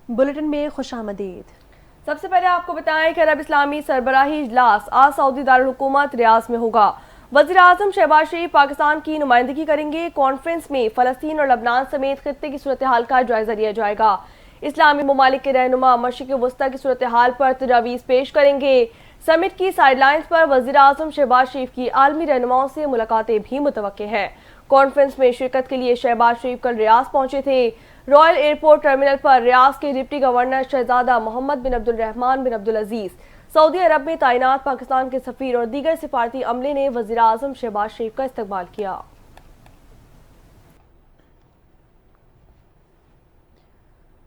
Bulletin में खुश आमदीद। सबसे पहले आपको बताएं कि अरब इस्लामी सरबराही इजलास आज सऊदी दारुल-हुकूमत रियाज में होगा। वज़ीर आज़म शहबाज शरीफ पाकिस्तान की नुमाइंदगी करेंगे। कॉन्फ्रेंस में फ़लस्तीन और लबनान समेत खित्ते की सूरत हाल का जायजा लिया जाएगा। इस्लामी ममालिक के रहनुमा मशरिक़ वस्ता की सूरत हाल पर तजावीज़ पेश करेंगे। समिट की साइडलाइंस पर वज़ीर आज़म शहबाज शरीफ की आलमी रहनुमाओं से मुलाकातें भी मुतवक्के हैं। कॉन्फ्रेंस में शिरकत के लिए शहबाज शरीफ कल रियाज पहुंचे थे। रॉयल एयरपोर्ट टर्मिनल पर रियाज के डिप्टी गवर्नर शहजादा मोहम्मद बिन अब्दुल रहमान बिन अब्दुल अजीज, सऊदी अरब में तैनात पाकिस्तान के सफीर और दीगर सिफारती अमले ने वज़ीर आज़म शहबाज शरीफ का इस्तकबाल किया।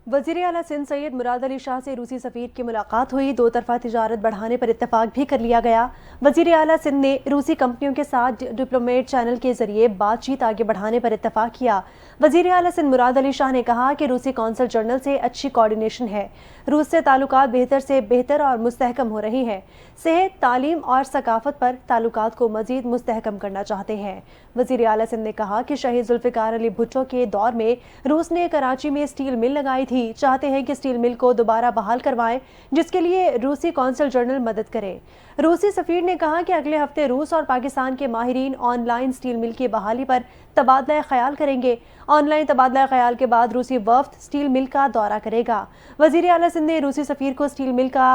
वज़ीर आला सिंध सैयद मुराद अली शाह से रूसी सफ़ीर की मुलाकात हुई। दो तरफ़ा तिजारत बढ़ाने पर इत्तफाक भी कर लिया गया। वज़ीर आला सिंध ने रूसी कंपनियों के साथ डिप्लोमेट चैनल के जरिए बातचीत आगे बढ़ाने पर इत्तफाक किया। वज़ीर आला सिंध मुराद अली शाह ने कहा कि रूसी कौंसल जनरल से अच्छी कोऑर्डिनेशन है। रूस से ताल्लुकात बेहतर से बेहतर और मुस्तहकम हो रही हैं। सेहत, तालीम और सकाफत पर ताल्लुकात को मज़ीद मुस्तहकम करना चाहते हैं। वज़ीर आला सिंध ने कहा कि शहीद जुल्फ़िकार अली भुट्टो के दौर में रूस ने कराची में स्टील मिल लगाई थी। चाहते हैं कि स्टील मिल को दोबारा बहाल करवाएं, जिसके लिए रूसी कौंसल जनरल मदद करे। रूसी सफ़ीर ने कहा कि अगले हफ्ते रूस और पाकिस्तान के माहिरीन ऑनलाइन स्टील मिल की बहाली पर तबादला ख्याल करेंगे। ऑनलाइन तबादला ख्याल के बाद रूसी वफ्द स्टील मिल का दौरा करेगा। वज़ीर आला सिंध ने रूसी सफ़ीर को स्टील मिल का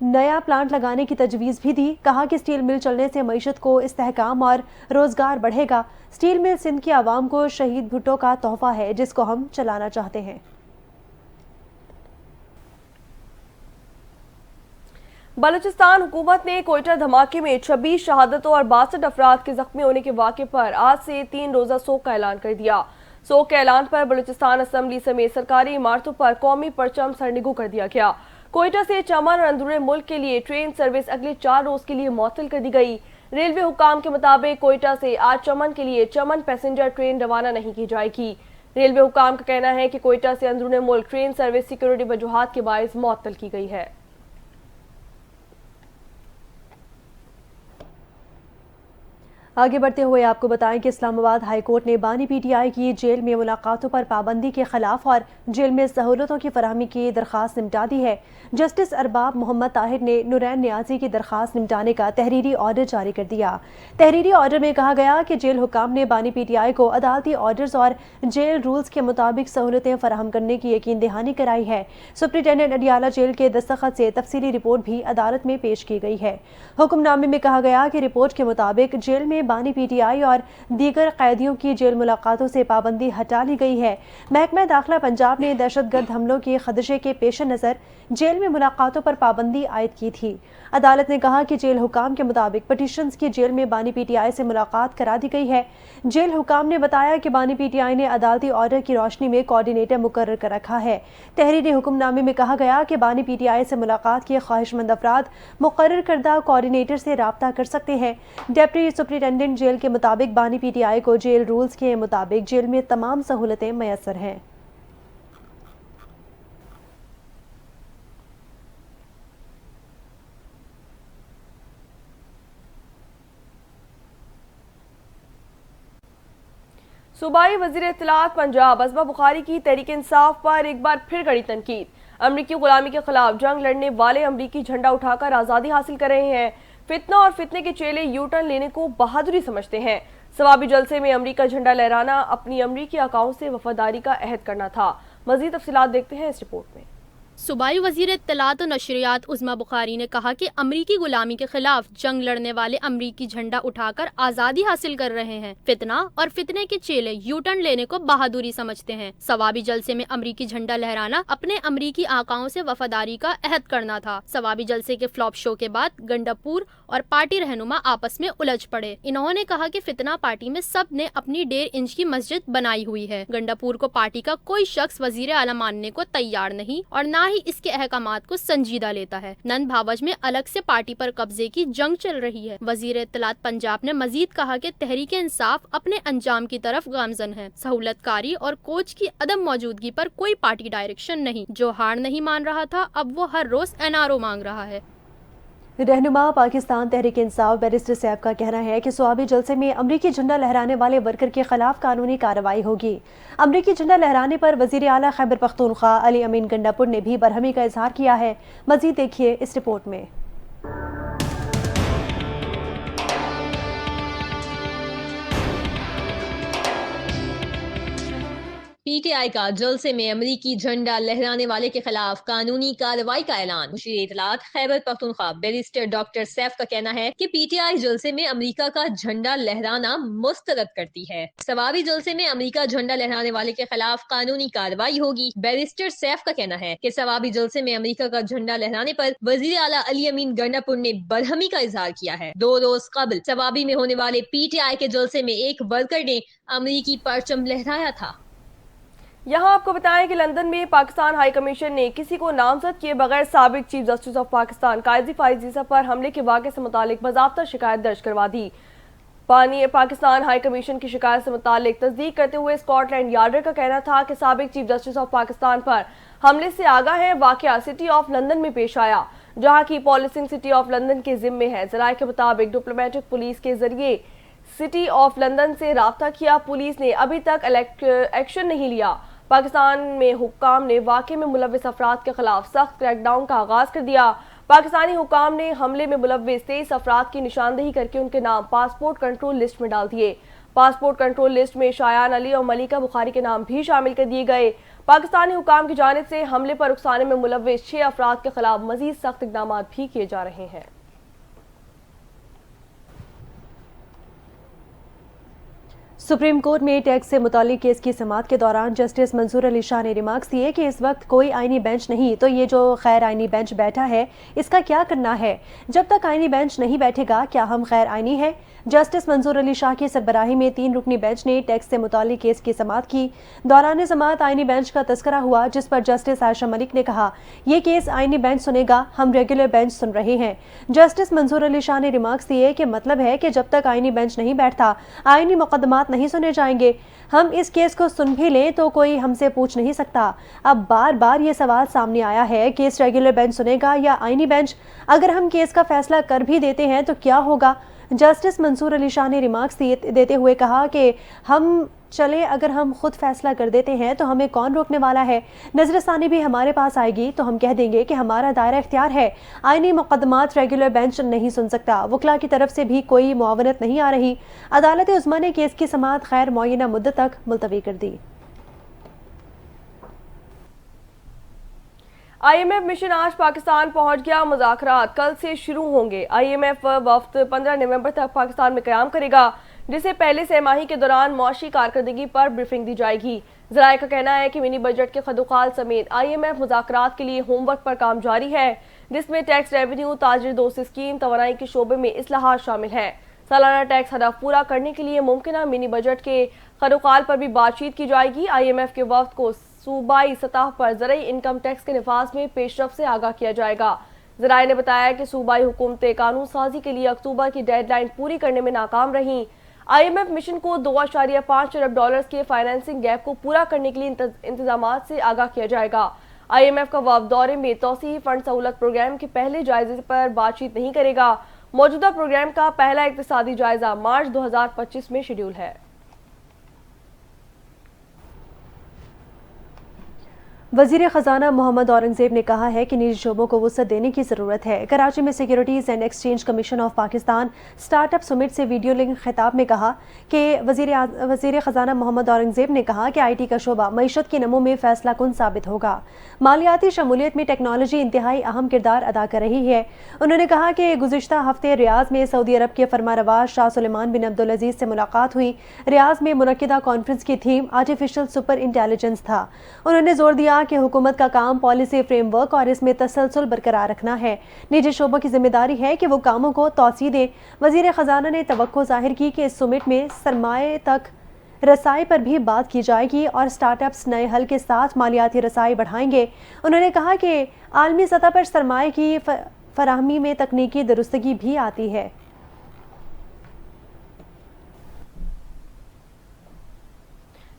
नया प्लांट लगाने की तजवीज़ भी दी। कहा कि स्टील मिल चलने से मईशत को इस्तेहकाम और रोज़गार बढ़ेगा। स्टील मिल सिंध की आवाम को शहीद भुट्टो का तोहफा है, जिसको हम चलाना चाहते हैं। बलूचिस्तान हुकूमत ने कोयटा धमाके में 26 शहादतों और 62 अफराद के जख्मी होने के वाक़े पर आज से 3 रोज़ा सोग का ऐलान कर दिया। सोग के ऐलान पर बलूचिस्तान असम्बली समेत सरकारी इमारतों पर कौमी परचम सरनिगू कर दिया गया। कोयटा से चमन और अंदरूनी मुल्क के लिए ट्रेन सर्विस अगले 4 रोज़ के लिए मुअत्तल कर दी गई। रेलवे हुकाम के मुताबिक कोयटा से आज चमन के लिए चमन पैसेंजर ट्रेन रवाना नहीं की जाएगी। रेलवे हुकाम का कहना है कि कोयटा से अंदरूनी मुल्क ट्रेन सर्विस सिक्योरिटी वजूहात के बायस मुअत्तल की गई है। आगे बढ़ते हुए आपको बताएं कि इस्लामाबाद हाई कोर्ट ने बानी पीटीआई की जेल में मुलाकातों पर पाबंदी के खिलाफ और जेल में सहूलतों की फराहमी की दरख्वास्त निपटा दी है। जस्टिस अरबाब मोहम्मद ताहिर ने नुरैन न्याजी की दरख्वास्त निपटाने का तहरीरी ऑर्डर जारी कर दिया। तहरीरी ऑर्डर में कहा गया कि जेल हुकाम ने बानी पीटीआई को अदालती ऑर्डर्स और जेल रूल्स के मुताबिक सहूलतें फराहम करने की यकीन दहानी कराई है। सुप्रिंटेंडेंट अडियाला जेल के दस्तखत से तफसीली रिपोर्ट भी अदालत में पेश की गई है। हुक्मनामे में कहा गया कि रिपोर्ट के मुताबिक जेल में बानी पीटीआई और दीगर कैदियों की जेल मुलाकातों से पाबंदी हटा ली गई है। महकमा दाखिला पंजाब ने दहशतगर्द हमलों के खदशे के पेश नज़र जेल में मुलाकातों पर पाबंदी आयद की थी। अदालत ने कहा कि जेल हुकाम के मुताबिक पटिशन्स की जेल में बानी पीटीआई से मुलाकात करा दी गई है। जेल हुकाम ने बताया कि बानी पीटीआई ने अदालती ऑर्डर की रोशनी में कोऑर्डिनेटर मुकर्रर कर रखा है। तहरीरी हुक्मनामे में कहा गया कि बानी पीटीआई से मुलाकात के ख्वाहिशमंद अफराद मुकर्रर करदा कोऑर्डिनेटर से राब्ता कर सकते हैं। डिप्टी सुप्रिंटेंडेंट जेल के मुताबिक बानी पीटीआई को जेल रूल्स के मुताबिक जेल में तमाम सहूलतें मैसर हैं। सूबाई वज़ीर इत्तलात पंजाब असमा बुखारी की तहरीक इंसाफ पर एक बार फिर कड़ी तनकीद। अमरीकी गुलामी के खिलाफ जंग लड़ने वाले अमरीकी झंडा उठाकर आज़ादी हासिल कर रहे हैं। फितना और फितने के चेले यू टर्न लेने को बहादुरी समझते हैं। सवाबी जलसे में अमरीका झंडा लहराना अपनी अमरीकी आकाओं से वफादारी का अहद करना था। मज़ीद तफसीलात देखते हैं इस रिपोर्ट में। सूबाई वज़ीर इत्तलात और नशरियात उज़मा बुखारी ने कहा कि अमरीकी गुलामी के खिलाफ जंग लड़ने वाले अमरीकी झंडा उठाकर आज़ादी हासिल कर रहे हैं। फितना और फितने के चेले यू टर्न लेने को बहादुरी समझते हैं। सवाबी जलसे में अमरीकी झंडा लहराना अपने अमरीकी आकाओं से वफादारी का अहद करना था। सवाबी जलसे के फ्लॉप शो के बाद गंडापुर और पार्टी रहनुमा आपस में उलझ पड़े। इन्होंने कहा कि फितना पार्टी में सब ने अपनी 1.5 इंच की मस्जिद बनाई हुई है। गंडापुर को पार्टी का कोई शख्स वजीर आला मानने को तैयार नहीं और न ही इसके अहकामात को संजीदा लेता है। नंद भावज में अलग से पार्टी पर कब्जे की जंग चल रही है। वजीर इत्तलात पंजाब ने मजीद कहा कि तहरीक इंसाफ अपने अंजाम की तरफ गामजन है। सहूलतकारी और कोच की अदम मौजूदगी पर कोई पार्टी डायरेक्शन नहीं। जो हार नहीं मान रहा था अब वो हर रोज एनआरओ मांग रहा है। रहनुमा पाकिस्तान तहरीक इंसाफ बैरिस्टर सैफ का कहना है कि स्वाबी जलसे में अमरीकी झंडा लहराने वाले वर्कर के खिलाफ कानूनी कार्रवाई होगी। अमरीकी झंडा लहराने पर वजीर आला खैबर पख्तूनख्वा अली अमीन गंडापुर ने भी बरहमी का इजहार किया है। मजीद देखिए इस रिपोर्ट में। पीटीआई का जलसे में अमरीकी झंडा लहराने वाले के खिलाफ कानूनी कार्रवाई का ऐलान। मुशीर इत्तलात खैबर पख्तूनख्वा बैरिस्टर डॉक्टर सैफ का कहना है कि पीटीआई जलसे में अमरीका का झंडा लहराना मुस्तरद करती है। सवाबी जलसे में अमरीका झंडा लहराने वाले के खिलाफ कानूनी कार्रवाई होगी। बैरिस्टर सैफ का कहना है कि सवाबी जलसे में अमरीका का झंडा लहराने पर वजीर आला अली अमीन गंडापुर ने बरहमी का इजहार किया है। 2 रोज कबल सवाबी में होने वाले पीटीआई के जलसे में एक वर्कर ने अमरीकी परचम लहराया था। यहाँ आपको बताएं कि लंदन में पाकिस्तान हाई कमीशन ने किसी को नामजद किए बगैर साबिक चीफ जस्टिस ऑफ पाकिस्तान काजी फाइज ईसा पर हमले के वाक़े से मुतालिक बाज़ाब्ता शिकायत दर्ज करवा दी। पाकिस्तान हाई कमीशन की शिकायत से मुतालिक तस्दीक करते हुए स्कॉटलैंड यार्ड का कहना था कि साबिक चीफ जस्टिस ऑफ पाकिस्तान पर हमले से आगाह है। वाक़या सिटी ऑफ लंदन में पेश आया, जहाँ की पॉलिसिंग सिटी ऑफ लंदन के जिम्मे है। ज़राए के मुताबिक डिप्लोमेटिक पुलिस के जरिए सिटी ऑफ लंदन से राब्ता किया। पुलिस ने अभी तक एक्शन नहीं लिया। पाकिस्तान में हुक्काम ने वाक़े में मुलव्विस अफराद के खिलाफ सख्त क्रैकडाउन का आगाज कर दिया। पाकिस्तानी हुक्काम ने हमले में मुलव्विस 23 अफराद की निशानदेही करके उनके नाम पासपोर्ट कंट्रोल लिस्ट में डाल दिए। पासपोर्ट कंट्रोल लिस्ट में शायान अली और मलिका बुखारी के नाम भी शामिल कर दिए गए। पाकिस्तानी हुक्काम की जानिब से हमले पर उकसाने में मुलव्विस 6 अफराद के खिलाफ मजीद सख्त इक़दाम भी किए जा रहे हैं। सुप्रीम कोर्ट में टैक्स से मुतालिक केस की समाअत के दौरान जस्टिस मंसूर अली शाह ने रिमार्क्स दिए कि इस वक्त कोई आईनी बेंच नहीं, तो ये जो गैर आईनी बेंच बैठा है इसका क्या करना है? जब तक आईनी बेंच नहीं बैठेगा क्या हम गैर आईनी है? जस्टिस मंसूर अली शाह की सरबराही में 3 रुकनी बेंच ने टैक्स से मुतालिक केस की समाअत की। दौरान समाअत आईनी बेंच का तस्करा हुआ, जिस पर जस्टिस आयशा मलिक ने कहा ये केस आईनी बेंच सुनेगा, हम रेगुलर बेंच सुन रहे हैं। जस्टिस मंसूर अली शाह ने रिमार्क्स दिए कि मतलब है कि जब तक आईनी बेंच नहीं बैठता आईनी मुकदमात नहीं सुने जाएंगे। हम इस केस को सुन भी लें तो कोई हमसे पूछ नहीं सकता। अब बार बार ये सवाल सामने आया है, केस रेगुलर बेंच सुनेगा या आईनी बेंच? अगर हम केस का फैसला कर भी देते हैं तो क्या होगा? जस्टिस मंसूर अली शाह ने रिमार्क्स देते हुए कहा कि हम चले, अगर हम खुद फैसला कर देते हैं तो हमें कौन रोकने वाला है? नजरसानी भी हमारे पास आएगी तो हम कह देंगे कि हमारा दायरा इख्तियार है, आईनी मुकदमात रेगुलर बेंच नहीं सुन सकता। वकला की तरफ से भी कोई मुआवनत नहीं आ रही। अदालत उज़्मा ने केस की समाअत खैर मुअय्यना मुद्दत तक मुलतवी कर दी। IMF मिशन आज पाकिस्तान पहुंच गया। मुज़ाकरात कल से शुरू होंगे। IMF वफ्द 15 नवंबर तक पाकिस्तान में क़याम करेगा, जिसे पहले सहमाही के दौरान मौशी कारकर्दगी पर ब्रीफिंग दी जाएगी। ज़राए का कहना है कि मिनी बजट के खदुखाल समेत IMF मुज़ाकरात के लिए होमवर्क पर काम जारी है, जिसमें टैक्स रेवेन्यू, ताजिर दोस्त स्कीम, तवानाई के शोबे में इस्लाहात शामिल हैं। सालाना टैक्स हदफ पूरा करने के लिए मुमकिन मिनी बजट के खदुखाल पर भी बातचीत की जाएगी। IMF के वफ्द को सूबाई सतह पर ज़रई इनकम टैक्स के निफाज में पेशरफ से आगाह किया जाएगा। ज़राए ने बताया कि सूबाई हुकूमतें कानून साजी के लिए अक्टूबर की डेडलाइन पूरी करने में नाकाम रहीं। IMF मिशन को $2.5 अरब के फाइनेंसिंग गैप को पूरा करने के लिए इंतजामात से आगाह किया जाएगा। IMF का वफ्द दौरे में तौसीही फंड सहूलत प्रोग्राम के पहले जायजे पर बातचीत नहीं करेगा। मौजूदा प्रोग्राम का पहला इक्तिसादी जायजा मार्च 2025 में शेड्यूल है। वज़ीर ख़जाना मोहम्मद औरंगज़ेब ने कहा है कि निजी शोबों को वुसअत देने की ज़रूरत है। कराची में securities and exchange commission of Pakistan startup summit से वीडियो लिंक खिताब में कहा कि वज़ीर ख़जाना मोहम्मद औरंगज़ेब ने कहा कि IT का शोबा मईशत के नमो में फ़ैसला कुन साबित होगा। मालियाती शमूलियत में टेक्नोलॉजी इंतहाई अहम किरदार अदा कर रही है। उन्होंने कहा कि गुज़िश्ता हफ्ते रियाज में सऊदी अरब के फरमारवाज शाह सुलेमान बिन अब्दुल अजीज़ से मुलाकात हुई। रियाज में मुनक्किदा कॉन्फ्रेंस की थीम आर्टिफिशियल सुपर इंटेलिजेंस था। उन्होंने जोर दिया कि हुकूमत का काम पॉलिसी फ्रेमवर्क और इसमें तसलसल बरकरार रखना है। निजी शोबों की जिम्मेदारी है कि वो कामों को तोसी दें। वज़ीर ख़जाना ने तवक्को ज़ाहिर की कि इस समिट में सरमाए तक रसाई पर भी बात की जाएगी और स्टार्टअप्स नए हल के साथ मालियाती रसाई बढ़ाएंगे। उन्होंने कहा कि आलमी सतह पर सरमाए की फराहमी में तकनीकी दुरुस्तगी भी आती है।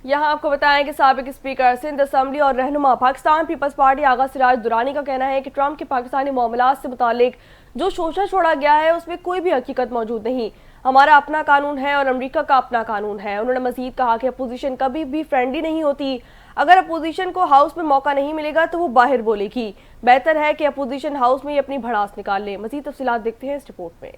यहाँ आपको बताएं कि साबिक स्पीकर सिंध असम्बली और रहनुमा पाकिस्तान पीपल्स पार्टी आगा सिराज दुरानी का कहना है कि ट्रंप के पाकिस्तानी मामलात से मुतालिक जो शोशा छोड़ा गया है उसमें कोई भी हकीकत मौजूद नहीं। हमारा अपना कानून है और अमेरिका का अपना कानून है। उन्होंने मजीद कहा कि अपोजिशन कभी भी फ्रेंडली नहीं होती। अगर अपोजिशन को हाउस में मौका नहीं मिलेगा तो वो बाहर बोलेगी। बेहतर है कि अपोजिशन हाउस में ही अपनी भड़ास निकाल ले। मजीद तफसीलात देखते हैं इस रिपोर्ट में।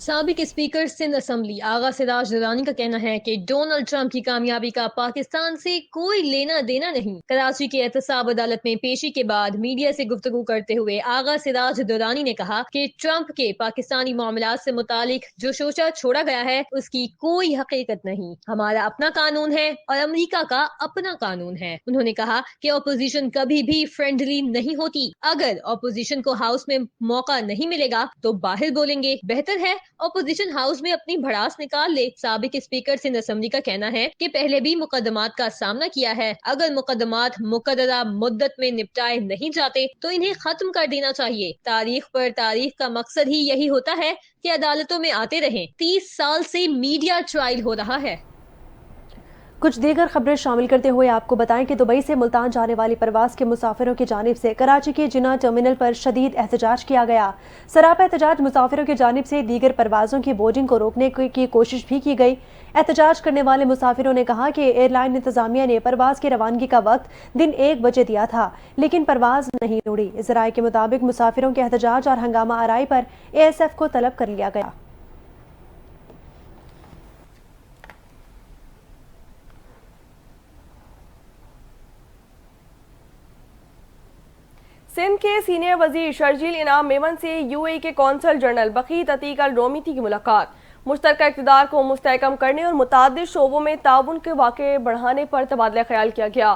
साबिक स्पीकर सिंध असम्बली आगा सिराज दुरानी का कहना है कि डोनाल्ड ट्रंप की कामयाबी का पाकिस्तान से कोई लेना देना नहीं। कराची की एहतसाब अदालत में पेशी के बाद मीडिया से गुफ्तगू करते हुए आगा सिराज दुरानी ने कहा कि ट्रंप के पाकिस्तानी मामलात से मुतालिक जो शोशा छोड़ा गया है उसकी कोई हकीकत नहीं। हमारा अपना कानून है और अमेरिका का अपना कानून है। उन्होंने कहा कि अपोजिशन कभी भी फ्रेंडली नहीं होती। अगर अपोजिशन को हाउस में मौका नहीं मिलेगा तो बाहर बोलेंगे। बेहतर है अपोजिशन हाउस में अपनी भड़ास निकाल ले। साबिक स्पीकर सिंध असम्बली का कहना है कि पहले भी मुकदमात का सामना किया है। अगर मुकदमात मुकर्ररा मुद्दत में निपटाए नहीं जाते तो इन्हें खत्म कर देना चाहिए। तारीख पर तारीख का मकसद ही यही होता है कि अदालतों में आते रहें। 30 साल से मीडिया ट्रायल हो रहा है। कुछ दीगर खबरें शामिल करते हुए आपको बताएं कि दुबई से मुल्तान जाने वाली परवास के मुसाफिरों की जानिब से कराची के जिना टर्मिनल पर शदीद एहतजाज किया गया। सरापा एहतजाज मुसाफिरों की जानिब से दीगर परवाज़ों की बोर्डिंग को रोकने की कोशिश भी की गई। एहतजाज करने वाले मुसाफिरों ने कहा कि एयरलाइन इंतजामिया ने परवाज़ की रवानगी का वक्त दिन 1 बजे दिया था, लेकिन परवाज़ नहीं उड़ी। ज़राए के मुताबिक मुसाफिरों के एहतजाज और हंगामा आराई पर ASF को तलब कर लिया गया। सिंध के सीनियर वजीर शर्जील इनाम मेमन से UAE के कौंसल जनरल बकीत अतीक अल रोमीती की मुलाकात। मुश्तरका इक़्तिदार को मुस्तहकम करने और मुतादिद शोबों में ताउन के वाक़े बढ़ाने पर तबादला ख्याल किया गया।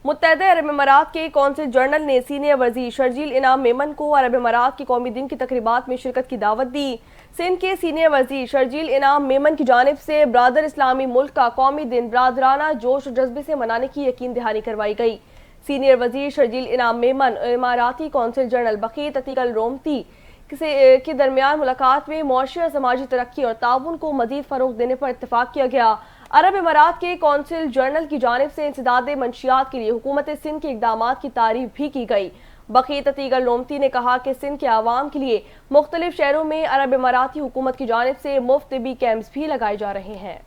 मुत्तहदा अरब अमारात के कौंसल जनरल ने सीनियर वजीर शर्जील इनाम मेमन को अरब अमारात के कौमी दिन की तकरीबात में शिरकत की दावत दी। सिंध के सीनियर वजीर शर्जील इनाम मेमन की जानिब से ब्रादर इस्लामी मुल्क का कौमी दिन ब्रादराना जोश और जज्बे से मनाने की यकीन दहानी करवाई गई। सीनियर वजीर शर्जील इनाम मेमन इमाराती कौंसल जनरल बकीत अतीक अल रोमती के दरमियान मुलाकात में मुआशी और समाजी तरक्की और ताउन को मजीद फरोग देने पर इत्तफाक किया गया। अरब अमारात के कौंसल जनरल की जानिब से इंसदाद मंशियात के लिए हुकूमत सिंध के इक़दामात की तारीफ भी की गई। बकीत अतीक अल रोमती ने कहा कि सिंध के आवाम के लिए मुख्तलिफ शहरों में अरब अमाराती हुकूमत की जानिब से मुफ्त तिबी कैंप्स भी लगाए जा रहे हैं।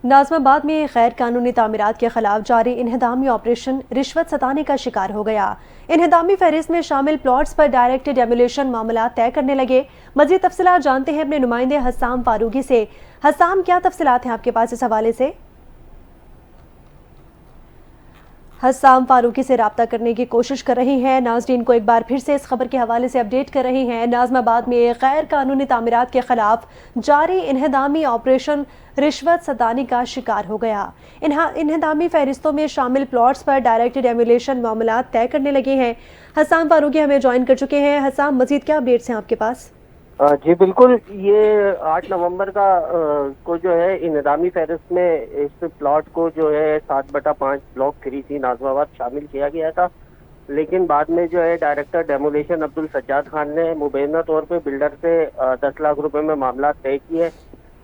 नाज़िमाबाद में गैर कानूनी तामीरात के खिलाफ जारी इन्हदामी ऑपरेशन रिश्वत सताने का शिकार हो गया। इन्हदामी फहरिस्त में शामिल प्लॉट्स पर डायरेक्ट डेमोलिशन मामला तय करने लगे। मज़ीद तफसीलात जानते हैं अपने नुमाइंदे हस्साम फारूकी से। हस्साम, क्या तफसीलात हैं आपके पास इस हवाले से? हस्साम फारूकी से रब्ता करने की कोशिश कर रही हैं। नाज़रीन को एक बार फिर से इस खबर के हवाले से अपडेट कर रही हैं। नाज़िमाबाद में गैर कानूनी तामीरात के खिलाफ जारी इन्हदामी ऑपरेशन रिश्वत सतानी का शिकार हो गया। इन्हदामी फहरिस्तों में शामिल प्लॉट्स पर डायरेक्ट डेमोलिशन मामला तय करने लगे हैं। हस्साम फारूकी हमें ज्वाइन कर चुके हैं। हस्साम, मजीद क्या अपडेट्स हैं आपके पास? जी बिल्कुल, ये 8 नवंबर का को जो है इन्हदामी फहरिस्त में इस प्लॉट को जो है 7/5 ब्लॉक 3 थी नाज़िमाबाद शामिल किया गया था, लेकिन बाद में जो है डायरेक्टर डेमोलिशन अब्दुल सज्जाद खान ने मुबैना तौर पे बिल्डर से 10 लाख रुपए में मामला तय किए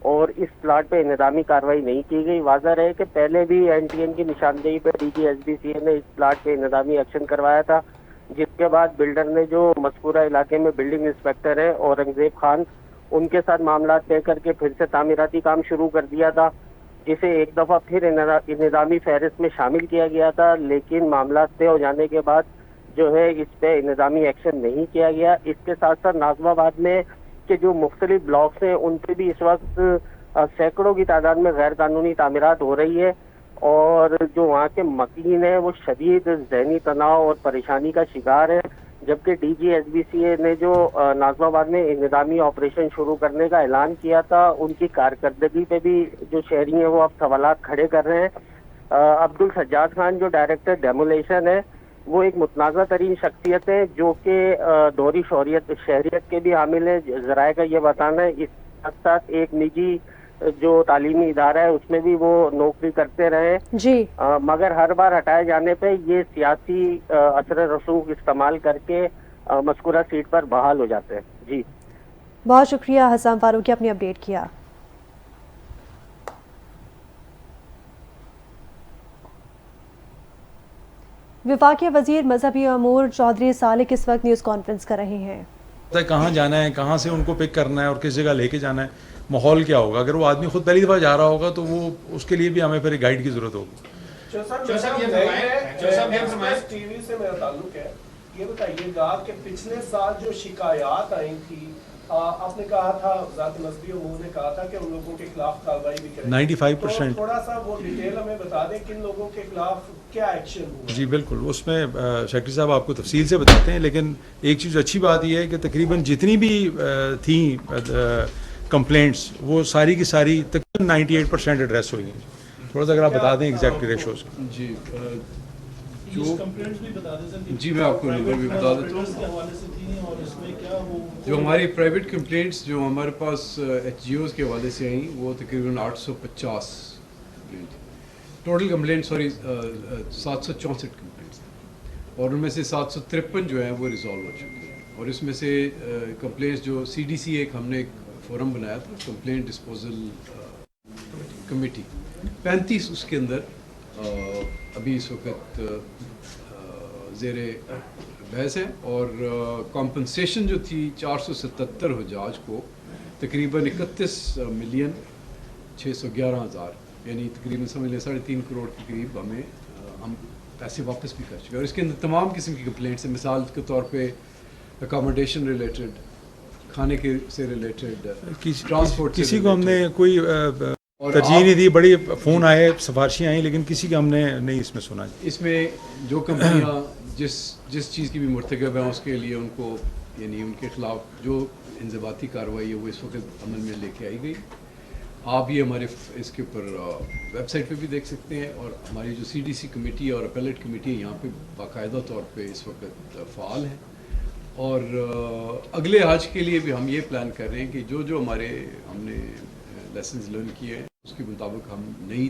और इस प्लाट पे इन्हदामी कार्रवाई नहीं की गई। वाज़ह रहे कि पहले भी NTN की निशानदेही पे DG SBCA ने इस प्लाट पे इन्हदामी एक्शन करवाया था, जिसके बाद बिल्डर ने जो मज़कूरा इलाके में बिल्डिंग इंस्पेक्टर है औरंगजेब खान, उनके साथ मामला तय करके फिर से तामीराती काम शुरू कर दिया था, जिसे एक दफ़ा फिर इन्हदामी फहरिस्त में शामिल किया गया था, लेकिन मामला तय हो जाने के बाद जो है इस पे इन्हदामी एक्शन नहीं किया गया। इसके साथ साथ नाज़िमाबाद में के जो मुख्तलिफ ब्लॉक्स हैं उन पे भी इस वक्त सैकड़ों की तादाद में गैर कानूनी तामीरात हो रही है और जो वहाँ के मकीन है वो शदीद ज़हनी तनाव और परेशानी का शिकार है। जबकि DG SBCA ने जो नाज़िमाबाद में इन्हदामी ऑपरेशन शुरू करने का ऐलान किया था, उनकी कारकर्दगी पे भी जो शहरी हैं वो अब सवालात खड़े कर रहे हैं। अब्दुल सज्जाद खान जो डायरेक्टर डेमोलेशन है वो एक मुतनाज़ा तरीन शख्सियत है जो कि दोहरी शहरियत के भी हामिल है। ज़राए का ये बताना है। इस साथ साथ एक निजी जो तालीमी इदारा है उसमें भी वो नौकरी करते रहे जी, मगर हर बार हटाए जाने पे ये सियासी असर रसूख इस्तेमाल करके मज़कूरा सीट पर बहाल हो जाते हैं। जी بہت شکریہ حسام فاروقی، اپنی اپڈیٹ کیا۔ وفاقی وزیر مذہبی امور چودھری صالح اس وقت نیوز کانفرنس کر رہے ہیں۔ کہاں جانا ہے، کہاں سے ان کو پک کرنا ہے اور کس جگہ لے کے جانا ہے، ماحول کیا ہوگا۔ اگر وہ آدمی خود پہلی دفعہ جا رہا ہوگا تو وہ اس کے لیے بھی ہمیں پھر ایک گائیڈ کی ضرورت ہوگی۔ ٹی وی سے میرا تعلق ہے، یہ بتائیے گا کہ پچھلے سال جو شکایات آئی تھی، آپ نے کہا تھا، وزارت مذہبی امور نے کہا تھا کہ ان لوگوں کے خلاف کارروائی بھی کریں، 95% تھوڑا سا وہ ڈیٹیل ہمیں بتا دیں کن لوگوں کے خلاف کیا ایکشن ہوا۔ جی بالکل، اس میں سیکرٹری صاحب آپ کو تفصیل سے بتاتے ہیں، لیکن ایک چیز اچھی بات یہ ہے کہ تقریباً جتنی بھی تھیں کمپلینٹس وہ ساری کی ساری تقریباً 98% ایڈریس ہوئی ہیں۔ تھوڑا سا اگر آپ بتا دیں ایگزیکٹ ریشوز۔ جی جی میں آپ کو نمبر بھی بتا دیتا ہوں۔ جو ہماری پرائیویٹ کمپلینٹس جو ہمارے پاس ایچ جی اوز کے حوالے سے آئیں وہ تقریباً 850 ٹوٹل کمپلینٹ، سوری 764 کمپلینٹس، اور ان میں سے 753 جو ہیں وہ ریزالو ہو چکی ہیں۔ اور اس میں سے کمپلینٹس جو سی ڈی سی ہم نے ایک فورم بنایا تھا، کمپلینٹ ڈسپوزل کمیٹی، 35 اس کے اندر ابھی اس وقت زیر بحث ہے، اور کمپنسیشن جو تھی 477 حجاج کو تقریباً 31,611,000 یعنی تقریباً سمجھ لیں 3.5 کروڑ کے قریب ہم پیسے واپس بھی کر چکے۔ اور اس کے اندر تمام قسم کی کمپلینٹس ہیں، مثال کے طور پہ اکاموڈیشن ریلیٹڈ، کھانے کے سے ریلیٹڈ، ٹرانسپورٹ، کسی کو ہم نے کوئی ترجیح نہیں دی، بڑی فون آئے، سفارشیں آئیں، لیکن کسی کا ہم نے نہیں اس میں سنا۔ اس میں جو کمپنیاں جس چیز کی بھی مرتکب ہیں اس کے لیے ان کو، یعنی ان کے خلاف جو انضباطی کارروائی ہے وہ اس وقت عمل میں لے کے آئی گئی۔ آپ یہ ہمارے اس کے اوپر ویب سائٹ پہ بھی دیکھ سکتے ہیں، اور ہماری جو سی ڈی سی کمیٹی اور اپیلیٹ کمیٹی ہے یہاں پہ باقاعدہ طور پہ اس وقت فعال ہیں۔ اور اگلے حج کے لیے بھی ہم یہ پلان کر رہے ہیں کہ جو ہم نے لیسنز لرن کیے ہیں اس کے مطابق ہم نئی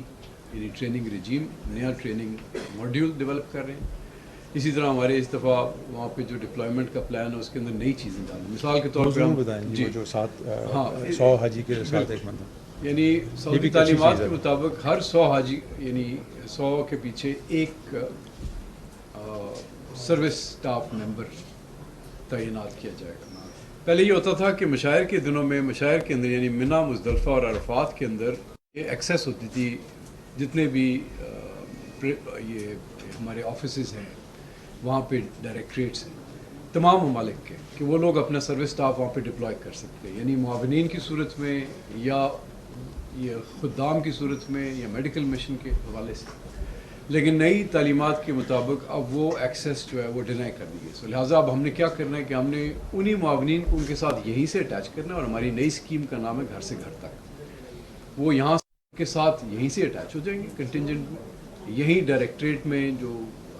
یعنی ٹریننگ رجیم، نیا ٹریننگ ماڈیول ڈیولپ کر رہے ہیں۔ اسی طرح ہمارے اس دفعہ وہاں پہ جو ڈپلائمنٹ کا پلان ہے اس کے اندر نئی چیزیں ڈالیں، مثال کے طور پہ بتائیں جی جو 100 حاجی کے ساتھ ایک بندہ، یعنی سعودی تعلیمات کے مطابق ہر 100 حاجی یعنی 100 کے پیچھے ایک سروس سٹاف ممبر تعینات کیا جائے گا۔ پہلے یہ ہوتا تھا کہ مشاعر کے دنوں میں مشاعر کے اندر یعنی منی، مزدلفہ اور عرفات کے اندر یہ ایکسیس ہوتی تھی، جتنے بھی یہ ہمارے آفیسز ہیں وہاں پہ ڈائریکٹریٹس ہیں تمام ممالک کے، کہ وہ لوگ اپنا سروس سٹاف وہاں پہ ڈپلوائے کر سکتے ہیں، یعنی معاونین کی صورت میں یا یہ خدام کی صورت میں یا میڈیکل مشن کے حوالے سے۔ لیکن نئی تعلیمات کے مطابق اب وہ ایکسیس جو ہے وہ ڈینائی کر دی ہے۔ لہٰذا اب ہم نے کیا کرنا ہے کہ ہم نے انہی معاونین کو ان کے ساتھ یہیں سے اٹیچ کرنا ہے، اور ہماری نئی اسکیم کا نام ہے گھر سے گھر تک۔ وہ یہاں کے ساتھ یہیں سے اٹیچ ہو جائیں گے کنٹینجنٹ میں، یہیں ڈائریکٹریٹ میں جو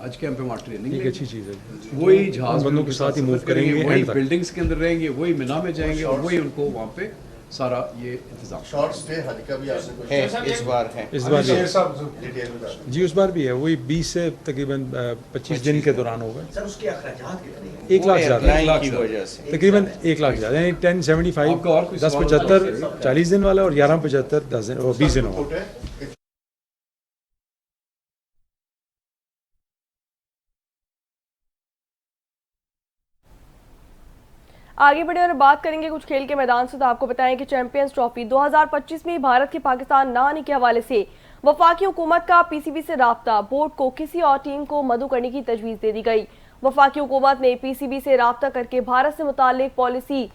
آج کیمپ میں وہاں ٹریننگ ایک اچھی چیز ہے، وہی جہاز بندوں کے ساتھ ہی موو کریں گے، وہی بلڈنگز کے اندر رہیں گے، وہی مینا میں جائیں گے، اور وہی ان کو وہاں پہ سارا یہ انتظام۔ شارٹ سٹے حج کا بھی آپ نے اس بار جی اس بار بھی ہے، وہی 20 سے تقریباً 25 دن کے دوران ہوگا۔ سر اس کے اخراجات کتنے ہیں؟ 1 لاکھ زیادہ کی وجہ سے تقریباً 1 لاکھ زیادہ، یعنی 1075 1075 40 دن والا اور 1175 20 دن والا۔ آگے بڑھے اور بات کریں گے کچھ کھیل کے میدان سے، تو آپ کو بتائیں کہ چیمپئنز ٹرافی 2025 میں بھارت کے پاکستان نہ آنے کے حوالے سے وفاقی حکومت کا پی سی بی سے رابطہ، بورڈ کو کسی اور ٹیم کو مدعو کرنے کی تجویز دے دی گئی۔ وفاقی حکومت نے پی سی بی سے رابطہ کر کے بھارت سے متعلق پالیسی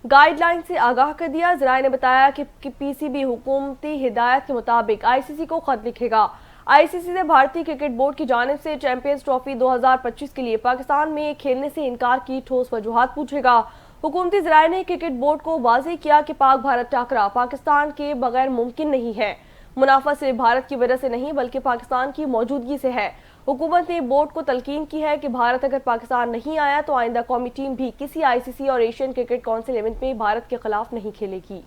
گائیڈ لائن سے آگاہ کر دیا۔ ذرائع نے بتایا کہ پی سی بی حکومتی ہدایت کے مطابق آئی سی سی کو خط لکھے گا۔ آئی سی سی سے بھارتی کرکٹ بورڈ کی جانب سے چیمپئنز ٹرافی 2025 کے لیے پاکستان میں کھیلنے سے انکار کی ٹھوس وجوہات پوچھے گا۔ حکومتی ذرائع نے کرکٹ بورڈ کو واضح کیا کہ پاک بھارت ٹاکرا پاکستان کے بغیر ممکن نہیں ہے، منافع صرف بھارت کی وجہ سے نہیں بلکہ پاکستان کی موجودگی سے ہے۔ حکومت نے بورڈ کو تلقین کی ہے کہ بھارت اگر پاکستان نہیں آیا تو آئندہ قومی ٹیم بھی کسی آئی سی سی اور ایشین کرکٹ کونسل ایونٹ میں بھارت کے خلاف نہیں کھیلے گی۔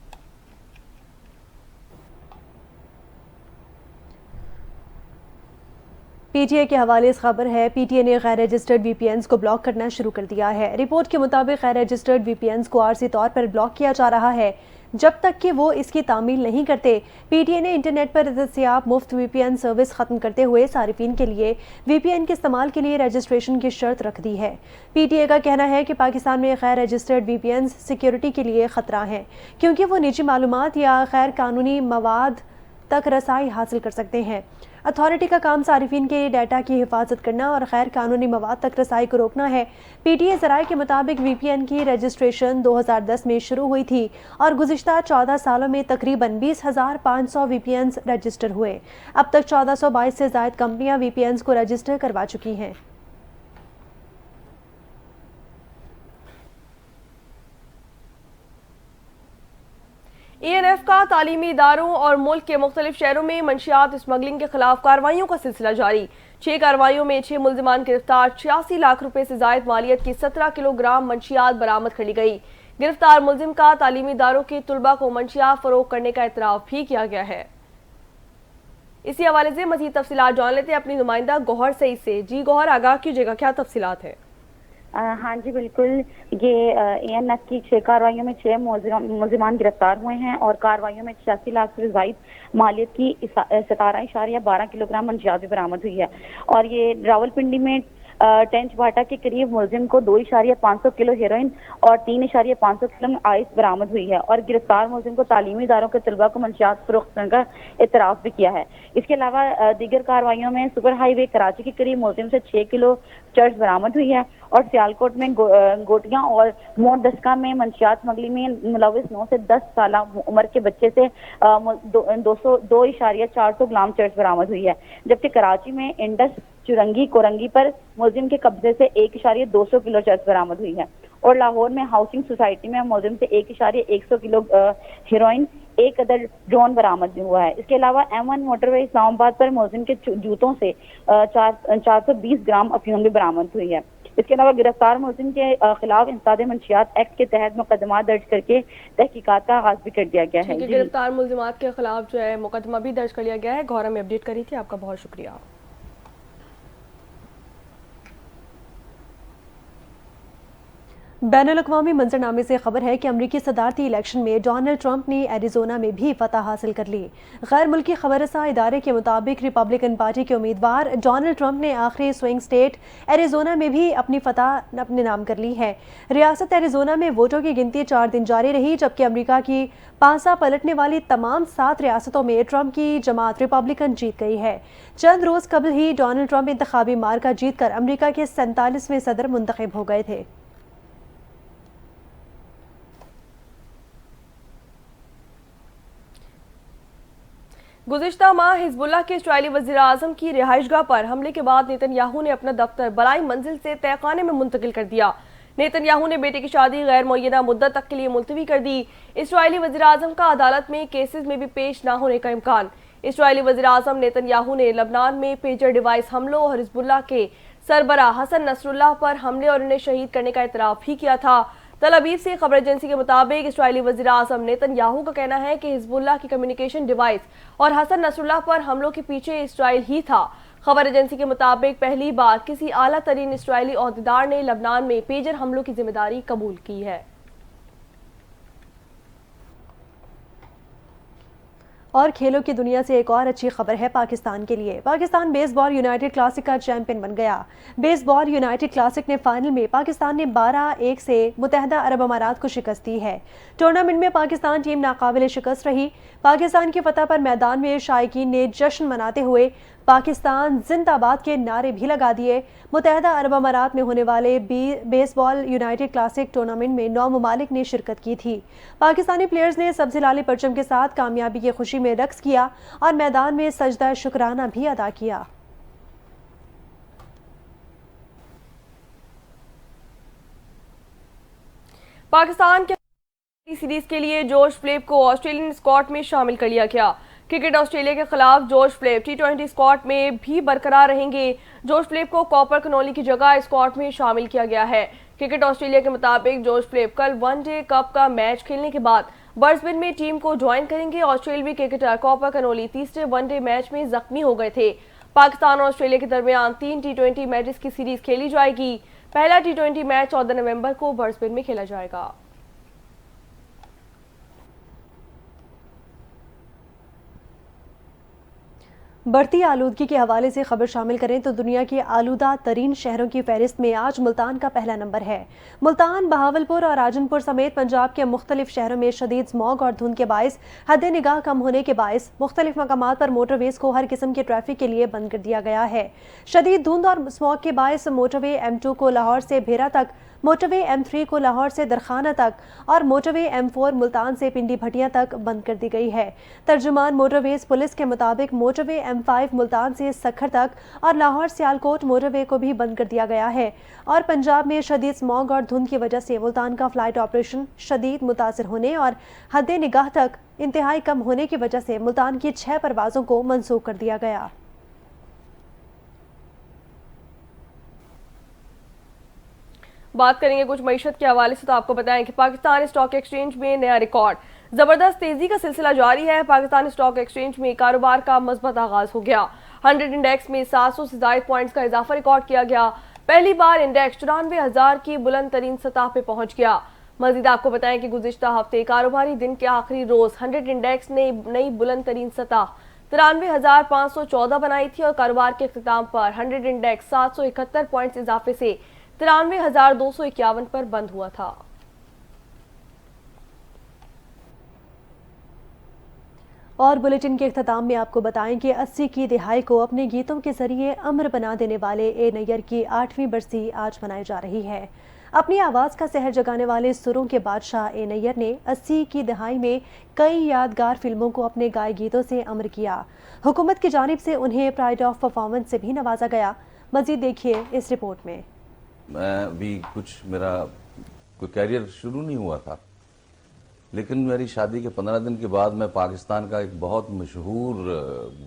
پی ٹی آئی کے حوالے سے خبر ہے پی ٹی آئی نے غیر رجسٹرڈ وی پی اینز کو بلاک کرنا شروع کر دیا ہے۔ رپورٹ کے مطابق غیر رجسٹرڈ وی پی اینز کو عارضی طور پر بلاک کیا جا رہا ہے جب تک کہ وہ اس کی تعمیل نہیں کرتے۔ پی ٹی آئی نے انٹرنیٹ پر دستیاب مفت وی پی این سروس ختم کرتے ہوئے صارفین کے لیے وی پی این کے استعمال کے لیے رجسٹریشن کی شرط رکھ دی ہے۔ پی ٹی آئی کا کہنا ہے کہ پاکستان میں غیر رجسٹرڈ وی پی اینز سیکیورٹی کے لیے خطرہ ہیں کیونکہ وہ نجی معلومات یا غیر قانونی مواد تک رسائی حاصل کر سکتے ہیں۔ اتھارٹی کا کام صارفین کے ڈیٹا کی حفاظت کرنا اور غیر قانونی مواد تک رسائی کو روکنا ہے۔ پی ٹی آئی ذرائع کے مطابق وی پی این کی رجسٹریشن 2010 میں شروع ہوئی تھی اور گزشتہ 14 سالوں میں تقریباً 20,500 وی پی اینز رجسٹر ہوئے۔ اب تک 1422 سے زائد کمپنیاں وی پی اینز کو رجسٹر کروا چکی ہیں۔ ای این ایف کا تعلیمی اداروں اور ملک کے مختلف شہروں میں منشیات اسمگلنگ کے خلاف کارروائیوں کا سلسلہ جاری۔ 6 کارروائیوں میں 6 ملزمان گرفتار، 86 لاکھ روپے سے زائد مالیت کی 17 کلو گرام منشیات برآمد کر لی گئی۔ گرفتار ملزم کا تعلیمی اداروں کے طلباء کو منشیات فروغ کرنے کا اعتراف بھی کیا گیا ہے۔ اسی حوالے سے مزید تفصیلات جان لیتے ہیں اپنی نمائندہ گوہر سعید سے۔ جی گوہر، آگاہ کیجیے گا، کیا تفصیلات ہیں؟ ہاں جی بالکل، یہ اے این ایف کی 6 کارروائیوں میں 6 ملزمان گرفتار ہوئے ہیں اور کارروائیوں میں 86 لاکھ سے زائد مالیت کی 17.12 کلو گرام منشیات بھی برآمد ہوئی ہے۔ اور یہ راولپنڈی میں ٹینچ باٹا کے قریب ملزم کو 2.5 کلو ہیروئن اور 3.5 کلو آئس برآمد ہوئی ہے اور گرفتار ملزم کو تعلیمی اداروں کے طلباء کو منشیات فروخت کرنے کا اعتراف بھی کیا ہے۔ اس کے علاوہ دیگر کارروائیوں میں سپر ہائی وے کراچی کے قریب ملزم سے 6 کلو چرس برآمد ہوئی ہے اور سیالکوٹ میں گوٹیاں اور مور دسکا میں منشیات اسمگلنگ میں ملوث 9 سے 10 سالہ عمر کے بچے سے 2.4 گرام چرس برآمد ہوئی ہے، جبکہ کراچی میں انڈس چرنگی کورنگی پر ملزم کے قبضے سے 1.2 کلو چرس برآمد ہوئی ہے اور لاہور میں ہاؤسنگ سوسائٹی میں ملزم سے 1.1 کلو ہیروئن، 1 عدد ڈرون برآمد ہوا ہے۔ اس کے علاوہ M1 موٹر وے اسلام آباد پر ملزم کے جوتوں سے 420 گرام افیون بھی برآمد ہوئی ہے۔ اس کے علاوہ گرفتار ملزم کے خلاف انسداد منشیات ایکٹ کے تحت مقدمات درج کر کے تحقیقات کا آغاز بھی کر دیا گیا ہے۔ گرفتار ملزمات کے خلاف جو ہے مقدمہ بھی درج کر لیا گیا ہے۔ گورا میں اپڈیٹ کری تھی، آپ کا بہت شکریہ۔ بین الاقوامی منظرنامے سے خبر ہے کہ امریکی صدارتی الیکشن میں ڈونلڈ ٹرمپ نے ایریزونا میں بھی فتح حاصل کر لی۔ غیر ملکی خبر رساں ادارے کے مطابق ریپبلکن پارٹی کے امیدوار ڈونلڈ ٹرمپ نے آخری سوئنگ سٹیٹ ایریزونا میں بھی اپنی فتح اپنے نام کر لی ہے۔ ریاست ایریزونا میں ووٹوں کی گنتی 4 دن جاری رہی، جبکہ امریکہ کی پانسا پلٹنے والی تمام 7 ریاستوں میں ٹرمپ کی جماعت ریپبلکن جیت گئی ہے۔ چند روز قبل ہی ڈونلڈ ٹرمپ انتخابی مارکہ جیت کر امریکہ کے 47ویں صدر منتخب ہو گئے تھے۔ گزشتہ ماہ حزب اللہ کے اسرائیلی وزیر اعظم کی رہائش گاہ پر حملے کے بعد نیتن یاہو نے اپنا دفتر بالائی منزل سے تہہ خانے میں منتقل کر دیا۔ نیتن یاہو نے بیٹے کی شادی غیر معینہ مدت تک کے لیے ملتوی کر دی۔ اسرائیلی وزیر اعظم کا عدالت میں کیسز میں بھی پیش نہ ہونے کا امکان۔ اسرائیلی وزیر اعظم نیتن یاہو نے لبنان میں پیجر ڈیوائس حملوں اور حزب اللہ کے سربراہ حسن نصر اللہ پر حملے اور انہیں شہید کرنے کا اعتراف بھی کیا تھا۔ تل ابیب سے خبر ایجنسی کے مطابق اسرائیلی وزیر اعظم نیتن یاہو کا کہنا ہے کہ حزب اللہ کی کمیونیکیشن ڈیوائس اور حسن نصر اللہ پر حملوں کے پیچھے اسرائیل ہی تھا۔ خبر ایجنسی کے مطابق پہلی بار کسی اعلیٰ ترین اسرائیلی عہدیدار نے لبنان میں پیجر حملوں کی ذمہ داری قبول کی ہے۔ اور کھیلوں کی دنیا سے ایک اور اچھی خبر ہے پاکستان کے لیے۔ پاکستان بیس بال یونائٹڈ کلاسک کا چیمپئن بن گیا۔ بیس بال یونائٹڈ کلاسک نے فائنل میں پاکستان نے 12-1 سے متحدہ عرب امارات کو شکست دی ہے۔ ٹورنامنٹ میں پاکستان ٹیم ناقابل شکست رہی۔ پاکستان کی فتح پر میدان میں شائقین نے جشن مناتے ہوئے پاکستان زندہ باد کے نعرے بھی لگا دیے۔ متحدہ عرب امارات میں ہونے والے بیس بال یونائٹڈ کلاسک ٹورنامنٹ میں 9 ممالک نے شرکت کی تھی۔ پاکستانی پلیئرز نے سبز لالے پرچم کے ساتھ کامیابی کی خوشی میں رقص کیا اور میدان میں سجدہ شکرانہ بھی ادا کیا۔ پاکستان کے سیریز کے لیے جوش فلیپ کو آسٹریلین اسکواڈ میں شامل کر لیا گیا۔ کرکٹ آسٹریلیا کے خلاف جوش فلیپ T20 اسکواڈ میں بھی برقرار رہیں گے۔ جوش فلیپ کو کاپر کنولی کی جگہ اسکواڈ میں شامل کیا گیا ہے۔ کرکٹ آسٹریلیا کے مطابق جوش فلیپ کل ون ڈے کپ کا میچ کھیلنے کے بعد برسبن میں ٹیم کو جوائن کریں گے۔ آسٹریلوی کرکٹر کاپر کنولی تیسرے ون ڈے میچ میں زخمی ہو گئے تھے۔ पाकिस्तान और ऑस्ट्रेलिया के दरमियान 3 T20 मैचेस की सीरीज खेली जाएगी। पहला T20 मैच 14 नवंबर को ब्रिस्बेन में खेला जाएगा। बढ़ती आलूदगी के हवाले से खबर शामिल करें तो दुनिया के आलूदा तरीन शहरों की फहरिस्त में आज मुल्तान का पहला नंबर है। मुल्तान, बहावलपुर और राजनपुर समेत पंजाब के मुख्तलिफ शहरों में शदीद स्मॉग और धुंध के बायस हद निगाह कम होने के बायस मुख्तलिफ मकामात पर मोटरवेज को हर किस्म के ट्रैफिक के लिए बंद कर दिया गया है। शदीद धुंध और स्मॉग के बायस मोटरवे M2 को लाहौर से भेरा तक, मोटरवे M3 को लाहौर से दरखाना तक और मोटरवे M4 मुल्तान से पिंडी भटिया तक बंद कर दी गई है। तर्जुमान मोटरवेज पुलिस के मुताबिक मोटरवे M5 मुल्तान से सखर तक और लाहौर सियालकोट मोटरवे को भी बंद कर दिया गया है। और पंजाब में शदीद स्मॉग और धुंध की वजह से मुल्तान का फ्लाइट ऑपरेशन शदीद मुतासर होने और हद निगाह तक इंतहाई कम होने की वजह से मुल्तान की 6 परवाज़ों को मनसूख कर दिया गया। बात करेंगे कुछ मईशत के हवाले से तो आपको बताएं कि पाकिस्तान स्टॉक एक्सचेंज में नया रिकॉर्ड, जबरदस्त तेजी का सिलसिला जारी है। पाकिस्तान स्टॉक एक्सचेंज में कारोबार का मजबूत आगाज हो गया। 100 इंडेक्स में 700 से ज्यादा पॉइंट्स का इजाफा रिकॉर्ड किया गया। पहली बार इंडेक्स 94,000 की बुलंद तरीन सतह पे पहुंच गया। मजीद आपको बताएं कि गुज़िश्ता हफ्ते कारोबारी दिन के आखिरी रोज 100 इंडेक्स ने नई बुलंद तरीन सतह 93,514 बनाई थी और कारोबार के इख्तिताम पर 100 इंडेक्स 771 पॉइंट्स इजाफे से 93,251 पर बंद हुआ था। और बुलेटिन के इख्तिताम में आपको बताएं कि 80 की दिहाई को अपने गीतों के जरिए अमर बना देने वाले ए नैयर की 8वीं बरसी आज मनाई जा रही है। अपनी आवाज़ का सहर जगाने वाले सुरों के बादशाह ए नैयर ने 80 की दिहाई में कई यादगार फिल्मों को अपने गाए गीतों से अमर किया। हुकूमत की जानिब से उन्हें प्राइड ऑफ परफॉर्मेंस से भी नवाजा गया। मजीद देखिए इस रिपोर्ट में। मैं भी मेरा कोई कैरियर शुरू नहीं हुआ था, लेकिन मेरी शादी के 15 दिन के बाद मैं पाकिस्तान का एक बहुत मशहूर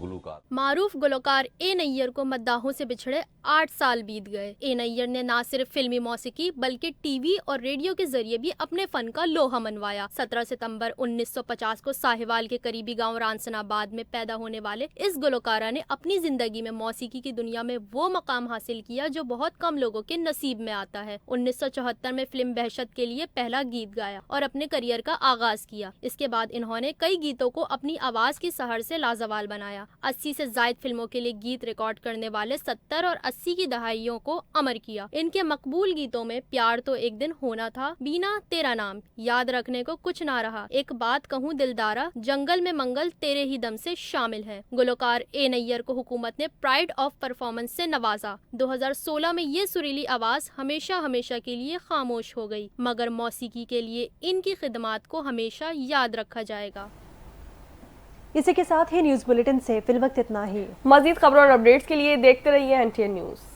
गुलकार मारूफ गुलकार ए नैयर को मद्दाहों से बिछड़े 8 साल बीत गए। ए नैयर ने न सिर्फ फिल्मी मौसीकी बल्कि टीवी और रेडियो के जरिए भी अपने फन का लोहा मनवाया। 17 सितंबर 1950 को साहिवाल के करीबी गांव रानसनाबाद में पैदा होने वाले इस गुलकारा ने अपनी जिंदगी में मौसीकी की दुनिया में वो मकाम हासिल किया जो बहुत कम लोगों के नसीब में आता है। 1974 में फिल्म बहशत के लिए पहला गीत गाया और अपने करियर का आगाज किया। इसके बाद इन्होंने कई गीतों को अपनी आवाज की सहर से लाजवाल बनाया। 80 से जायद फिल्मों के लिए गीत रिकॉर्ड करने वाले 70 और 80 की दहाइयों को अमर किया। इनके मकबूल गीतों में प्यार तो एक दिन होना था, बीना तेरा नाम, याद रखने को कुछ ना रहा, एक बात कहूँ दिलदारा, जंगल में मंगल तेरे ही दम से शामिल है। गुलकार ए नैयर को हुकूमत ने प्राइड ऑफ परफॉर्मेंस से नवाजा। 2016 में ये सुरीली आवाज हमेशा हमेशा के लिए खामोश हो गई, मगर मौसीकी के लिए इनकी खिदमात को हमेशा याद रखा जाएगा। इसी के साथ ही न्यूज़ बुलेटिन से फिलवक्त इतना ही। मजीद खबरों और अपडेट्स के लिए देखते रहिए NTN न्यूज़।